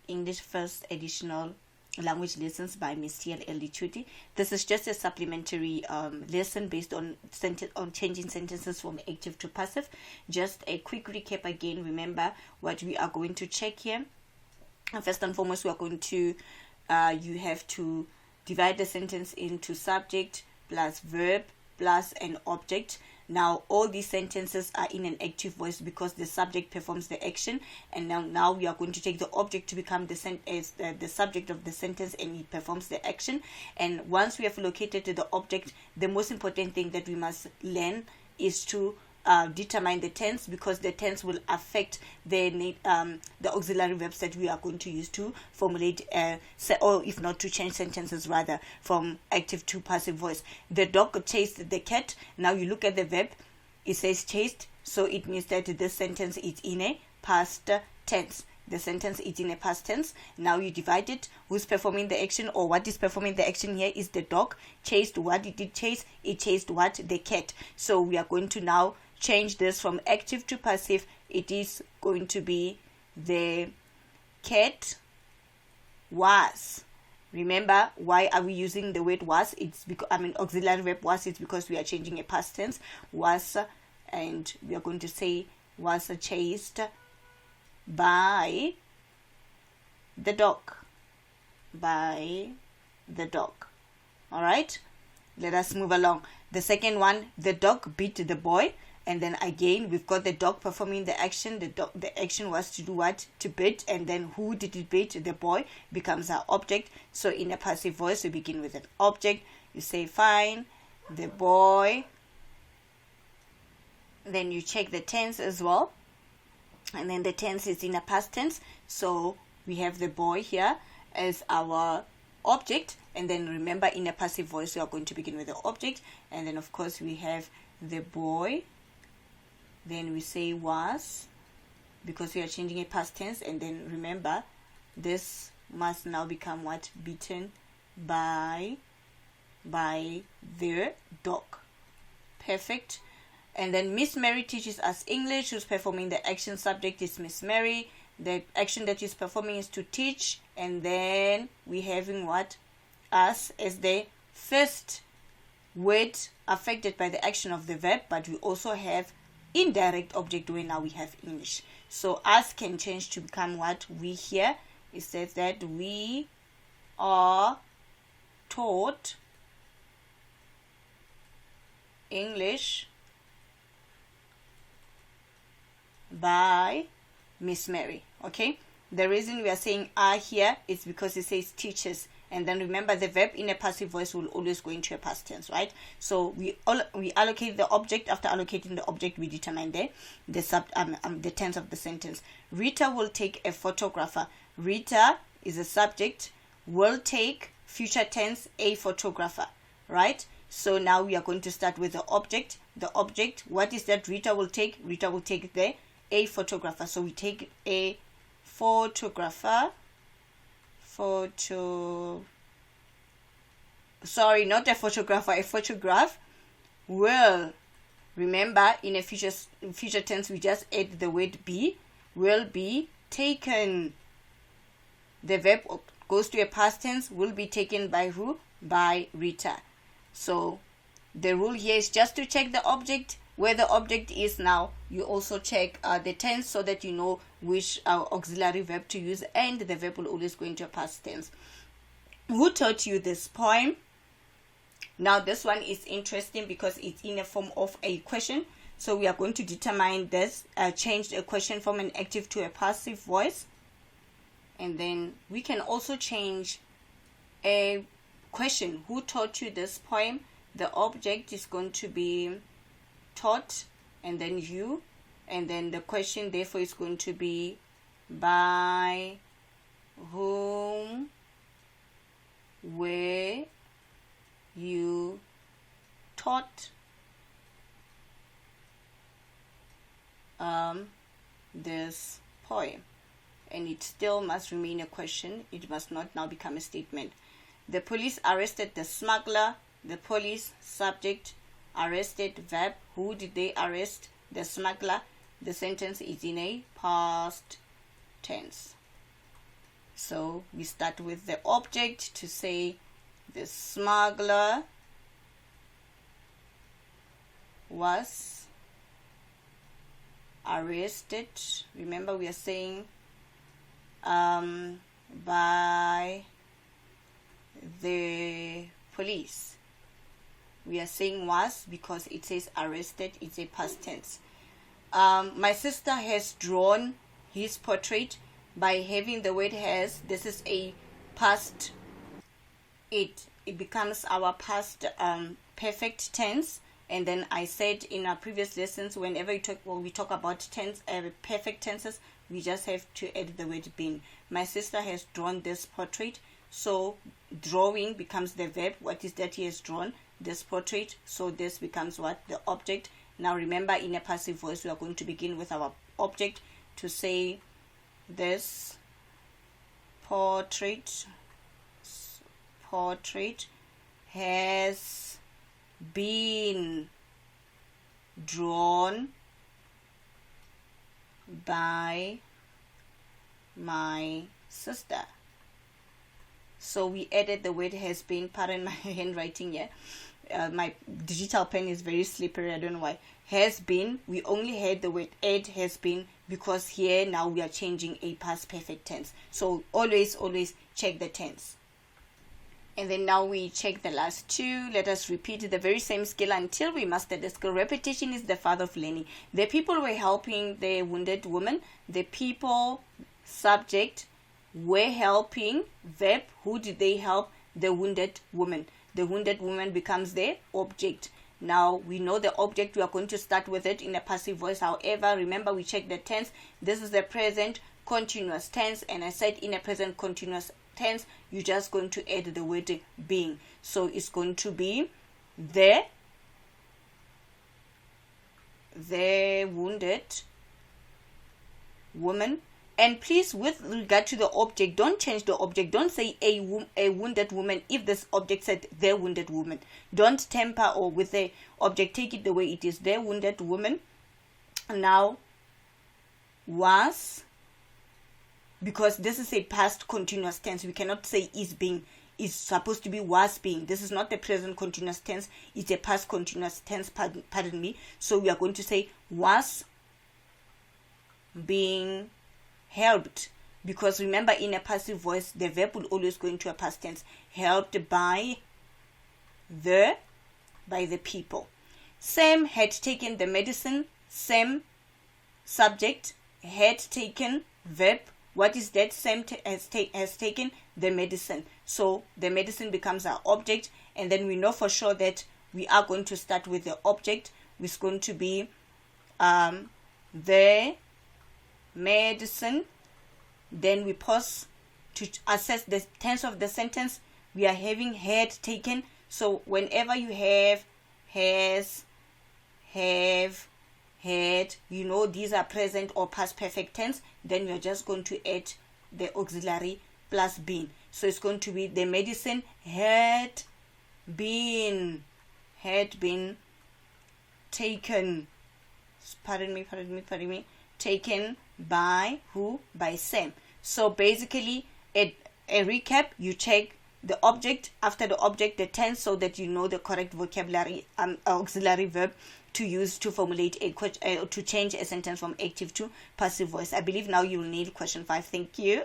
English First Additional Language Lessons by Miss T.L.L. This is just a supplementary lesson based on changing sentences from active to passive. Just a quick recap again. Remember what we are going to check here. First and foremost, we are going to you have to divide the sentence into subject plus verb plus an object. Now all these sentences are in an active voice because the subject performs the action, and now we are going to take the object to become the subject of the sentence, and it performs the action. And once we have located the object, the most important thing that we must learn is to determine the tense, because the tense will affect the auxiliary verbs that we are going to use to formulate or if not to change sentences rather from active to passive voice. The dog chased the cat. Now you look at the verb, it says chased, so it means that this sentence is in a past tense. The sentence is in a past tense. Now you divide it. Who's performing the action, or what is performing the action here is the dog. Chased, what did it chase? It chased what? The cat. So we are going to now change this from active to passive. It is going to be the cat was. Remember, why are we using the word was? It's because auxiliary verb was. It's because we are changing a past tense. Was, and we are going to say was chased by the dog. By the dog. All right, let us move along. The second one, the dog beat the boy. And then again, we've got the dog performing the action. The action was to do what? To beat. And then who did it beat? The boy becomes our object. So in a passive voice, we begin with an object. You say, fine, the boy. Then you check the tense as well. And then the tense is in a past tense. So we have the boy here as our object. And then remember, in a passive voice, we are going to begin with the object. And then, of course, we have the boy. Then we say was, because we are changing a past tense. And then remember, this must now become what? Beaten by the dog. Perfect. And then Miss Mary teaches us English. Who's performing the action? Subject is Miss Mary. The action that she's performing is to teach. And then we having what? Us as the first word affected by the action of the verb. But we also have indirect object where now we have English. So us can change to become what? We here. It says that we are taught English by Miss Mary. Okay, the reason we are saying are here is because it says teachers. And then remember, the verb in a passive voice will always go into a past tense, right? So we allocate the object. After allocating the object, we determine the tense of the sentence. Rita will take a photographer. Rita is a subject. Will take, future tense, a photographer, right? So now we are going to start with the object. The object, what is that Rita will take? Rita will take a photographer. So we take a photographer. Not a photographer, a photograph will, remember, in a future tense we just add the word be, will be taken. The verb goes to a past tense, will be taken by who? By Rita. So the rule here is just to check the object. Where the object is now, you also check the tense so that you know which auxiliary verb to use, and the verb will always go into a past tense. Who taught you this poem? Now this one is interesting because it's in a form of a question. So we are going to determine this, change the question from an active to a passive voice. And then we can also change a question. Who taught you this poem? The object is going to be taught, and then you, and then the question therefore is going to be by whom were you taught this poem? And it still must remain a question. It must not now become a statement. The police arrested the smuggler. The police, subject, arrested, verb. Who did they arrest? The smuggler. The sentence is in a past tense. So we start with the object to say the smuggler was arrested. Remember, we are saying by the police. We are saying was because it says arrested. It's a past tense. My sister has drawn his portrait. By having the word has, this is a past. It becomes our past perfect tense. And then I said in our previous lessons, whenever we talk about tense, perfect tenses, we just have to add the word been. My sister has drawn this portrait. So drawing becomes the verb. What is that he has drawn? This portrait. So this becomes what? The object. Now remember, in a passive voice, we are going to begin with our object to say this portrait has been drawn by my sister. So we added the word has been. Pardon my handwriting here. My digital pen is very slippery. I don't know why. Has been. We only had the word add has been because here now we are changing a past perfect tense. So always check the tense. And then now we check the last two. Let us repeat the very same skill until we master the skill. Repetition is the father of learning. The people were helping the wounded woman. The people, subject, were helping, verb, who did they help? The wounded woman. The wounded woman becomes the object. Now we know the object, we are going to start with it in a passive voice. However, remember we check the tense. This is the present continuous tense, and I said in a present continuous tense, you're just going to add the word being. So it's going to be the wounded woman. And please, with regard to the object, don't change the object. Don't say a wounded woman if this object said the wounded woman. Don't tamper or with the object. Take it the way it is. The wounded woman. Now, was, because this is a past continuous tense. We cannot say is being. It's supposed to be was being. This is not the present continuous tense. It's a past continuous tense. Pardon me. So we are going to say was being helped, because remember, in a passive voice the verb will always go into a past tense. Helped by the people. Sam had taken the medicine. Sam, subject, had taken, verb. What is that? Sam has taken the medicine. So the medicine becomes our object, and then we know for sure that we are going to start with the object, which is going to be the medicine. Then we pause to assess the tense of the sentence. We are having had taken. So whenever you have has, have, had, you know these are present or past perfect tense. Then we are just going to add the auxiliary plus been. So it's going to be the medicine had been taken. Pardon me. Taken by who? By Sam. So basically, a recap, you check the object, after the object the tense, so that you know the correct vocabulary, auxiliary verb to use to formulate to change a sentence from active to passive voice. I believe now you will need question 5. Thank you.